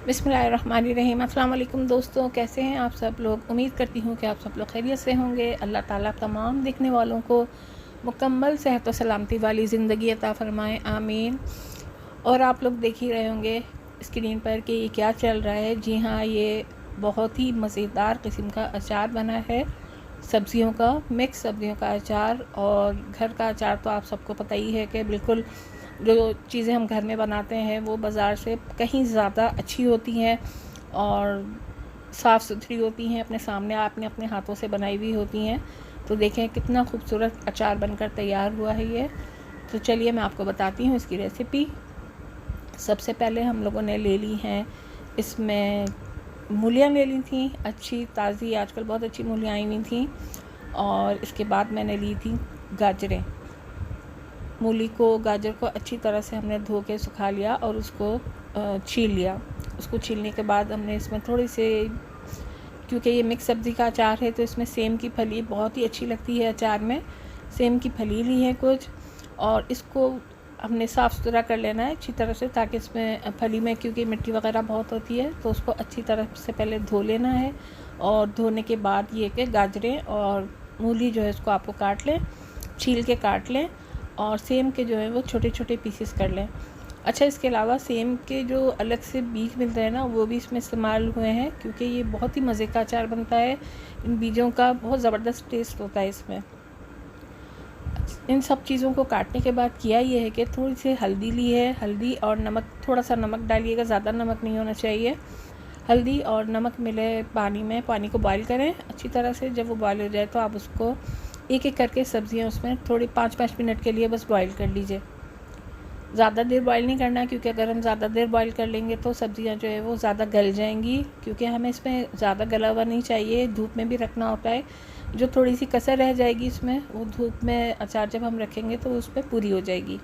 बिस्मिल्लाहिर्रहमानिर्रहीम। अस्सलाम वालेकुम दोस्तों, कैसे हैं आप सब लोग। उम्मीद करती हूँ कि आप सब लोग खैरियत से होंगे। अल्लाह ताला तमाम देखने वालों को मुकम्मल सेहत और सलामती वाली ज़िंदगी अता फ़रमाए, आमीन। और आप लोग देख ही रहे होंगे स्क्रीन पर कि ये क्या चल रहा है। जी हाँ, ये बहुत ही मज़ेदार किस्म का अचार बना है, सब्ज़ियों का, मिक्स सब्ज़ियों का अचार। और घर का अचार तो आप सबको पता ही है कि बिल्कुल जो चीज़ें हम घर में बनाते हैं वो बाज़ार से कहीं ज़्यादा अच्छी होती हैं और साफ़ सुथरी होती हैं, अपने सामने आपने अपने हाथों से बनाई हुई होती हैं। तो देखें कितना खूबसूरत अचार बनकर तैयार हुआ है ये। तो चलिए मैं आपको बताती हूँ इसकी रेसिपी। सबसे पहले हम लोगों ने ले ली हैं, इसमें मूलियाँ ले ली थी अच्छी ताज़ी, आजकल बहुत अच्छी मूलियाँ आई हुई थी। और इसके बाद मैंने ली थी गाजरें। मूली को, गाजर को अच्छी तरह से हमने धो के सुखा लिया और उसको छील लिया। उसको छीलने के बाद हमने इसमें थोड़ी से, क्योंकि ये मिक्स सब्ज़ी का अचार है तो इसमें सेम की फली बहुत ही अच्छी लगती है अचार में। सेम की फली ली है कुछ, और इसको हमने साफ़ सुथरा कर लेना है अच्छी तरह से, ताकि इसमें फली में क्योंकि मिट्टी वगैरह बहुत होती है तो उसको अच्छी तरह से पहले धो लेना है। और धोने के बाद ये कि गाजरें और मूली जो है इसको आपको काट लें, छील के काट लें। और सेम के जो है वो छोटे छोटे पीसेस कर लें। अच्छा, इसके अलावा सेम के जो अलग से बीज मिलते हैं ना, वो भी इसमें इस्तेमाल हुए हैं, क्योंकि ये बहुत ही मज़े का अचार बनता है। इन बीजों का बहुत ज़बरदस्त टेस्ट होता है इसमें। इन सब चीज़ों को काटने के बाद किया ये है कि थोड़ी सी हल्दी ली है, हल्दी और नमक, थोड़ा सा नमक डालिएगा, ज़्यादा नमक नहीं होना चाहिए। हल्दी और नमक मिले पानी में, पानी को बॉईल करें अच्छी तरह से। जब वो बॉईल हो जाए तो आप उसको एक एक करके सब्ज़ियाँ उसमें थोड़ी 5-5 मिनट के लिए बस बॉईल कर लीजिए। ज़्यादा देर बॉईल नहीं करना, क्योंकि अगर हम ज़्यादा देर बॉईल कर लेंगे तो सब्ज़ियाँ जो है वो ज़्यादा गल जाएंगी, क्योंकि हमें इसमें ज़्यादा गला हुआ नहीं चाहिए, धूप में भी रखना होता है। जो थोड़ी सी कसर रह जाएगी इसमें, वो धूप में अचार जब हम रखेंगे तो उस पर पूरी हो जाएगी।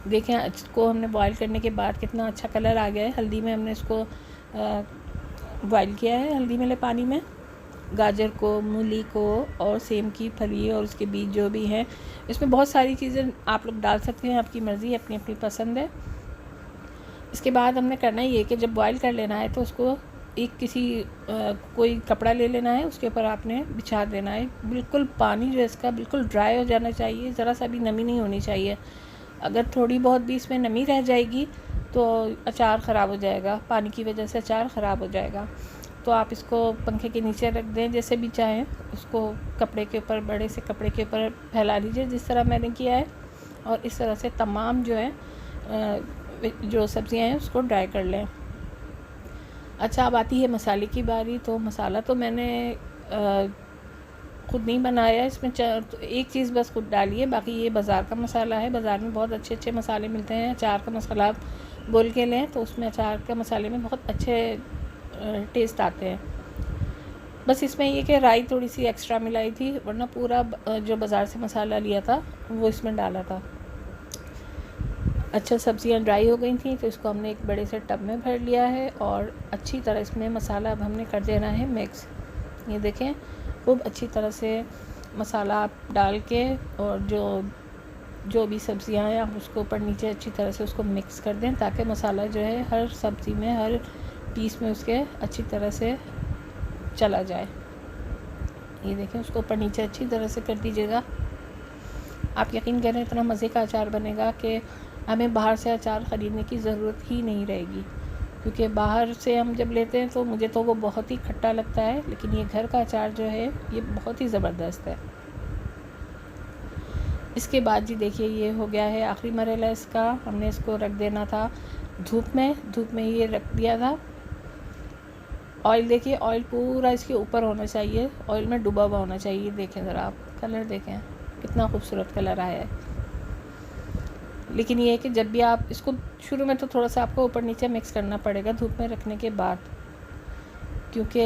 देखें, इसको हमने बॉईल करने के बाद कितना अच्छा कलर आ गया है। हल्दी में हमने इसको बॉईल किया है, हल्दी मिले पानी में। गाजर को, मूली को और सेम की फली और उसके बीज जो भी हैं, इसमें बहुत सारी चीज़ें आप लोग डाल सकते हैं, आपकी मर्ज़ी, अपनी अपनी पसंद है। इसके बाद हमने करना ये कि जब बॉईल कर लेना है तो उसको एक कोई कपड़ा ले लेना है, उसके ऊपर आपने बिछा देना है। बिल्कुल पानी जो है इसका बिल्कुल ड्राई हो जाना चाहिए, ज़रा सा भी नमी नहीं होनी चाहिए। अगर थोड़ी बहुत भी इसमें नमी रह जाएगी तो अचार ख़राब हो जाएगा, पानी की वजह से अचार ख़राब हो जाएगा। तो आप इसको पंखे के नीचे रख दें, जैसे भी चाहें। उसको कपड़े के ऊपर, बड़े से कपड़े के ऊपर फैला लीजिए, जिस तरह मैंने किया है। और इस तरह से तमाम जो है जो सब्ज़ियाँ हैं उसको ड्राई कर लें। अच्छा, अब आती है मसाले की बारी। तो मसाला तो मैंने ख़ुद नहीं बनाया, इसमें एक चीज़ बस खुद डाली है, बाकी ये बाज़ार का मसाला है। बाज़ार में बहुत अच्छे अच्छे मसाले मिलते हैं। अचार का मसाला आप बोल के लें तो उसमें अचार के मसाले में बहुत अच्छे टेस्ट आते हैं। बस इसमें ये कि राई थोड़ी सी एक्स्ट्रा मिलाई थी, वरना पूरा जो बाज़ार से मसाला लिया था वो इसमें डाला था। अच्छा, सब्ज़ियाँ ड्राई हो गई थी तो इसको हमने एक बड़े से टब में भर लिया है और अच्छी तरह इसमें मसाला अब हमने कर देना है मिक्स। ये देखें, खूब अच्छी तरह से मसाला आप डाल के, और जो भी सब्ज़ियाँ हैं आप उसको ऊपर नीचे अच्छी तरह से उसको मिक्स कर दें, ताकि मसाला जो है हर सब्ज़ी में, हर पीस में उसके अच्छी तरह से चला जाए। ये देखें, उसको ऊपर नीचे अच्छी तरह से कर दीजिएगा। आप यकीन करें, इतना मज़े का अचार बनेगा कि हमें बाहर से अचार ख़रीदने की ज़रूरत ही नहीं रहेगी। क्योंकि बाहर से हम जब लेते हैं तो मुझे तो वो बहुत ही खट्टा लगता है, लेकिन ये घर का अचार जो है ये बहुत ही ज़बरदस्त है। इसके बाद जी देखिए, ये हो गया है आखिरी मरहला इसका। हमने इसको रख देना था धूप में ये रख दिया था। ऑयल देखिए, ऑयल पूरा इसके ऊपर होना चाहिए, ऑयल में डूबा हुआ होना चाहिए। देखें ज़रा आप, कलर देखें कितना खूबसूरत कलर आया है। लेकिन ये है कि जब भी आप इसको, शुरू में तो थोड़ा सा आपको ऊपर नीचे मिक्स करना पड़ेगा धूप में रखने के बाद, क्योंकि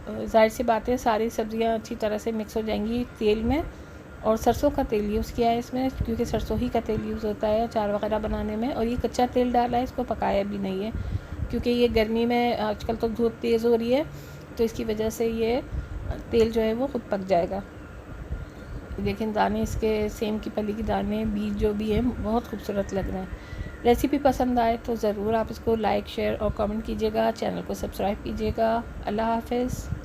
ज़ाहिर सी बात है सारी सब्ज़ियाँ अच्छी तरह से मिक्स हो जाएंगी तेल में। और सरसों का तेल यूज़ किया है इसमें, क्योंकि सरसों ही का तेल यूज़ होता है अचार वगैरह बनाने में। और ये कच्चा तेल डाला है, इसको पकाया भी नहीं है, क्योंकि ये गर्मी में आजकल तो धूप तेज़ हो रही है तो इसकी वजह से ये तेल जो है वो खुद पक जाएगा। देखें दाने इसके, सेम की फली के दाने, बीज जो भी हैं बहुत खूबसूरत लग रहे हैं। रेसिपी पसंद आए तो ज़रूर आप इसको लाइक शेयर और कमेंट कीजिएगा। चैनल को सब्सक्राइब कीजिएगा। अल्लाह हाफ़िज़।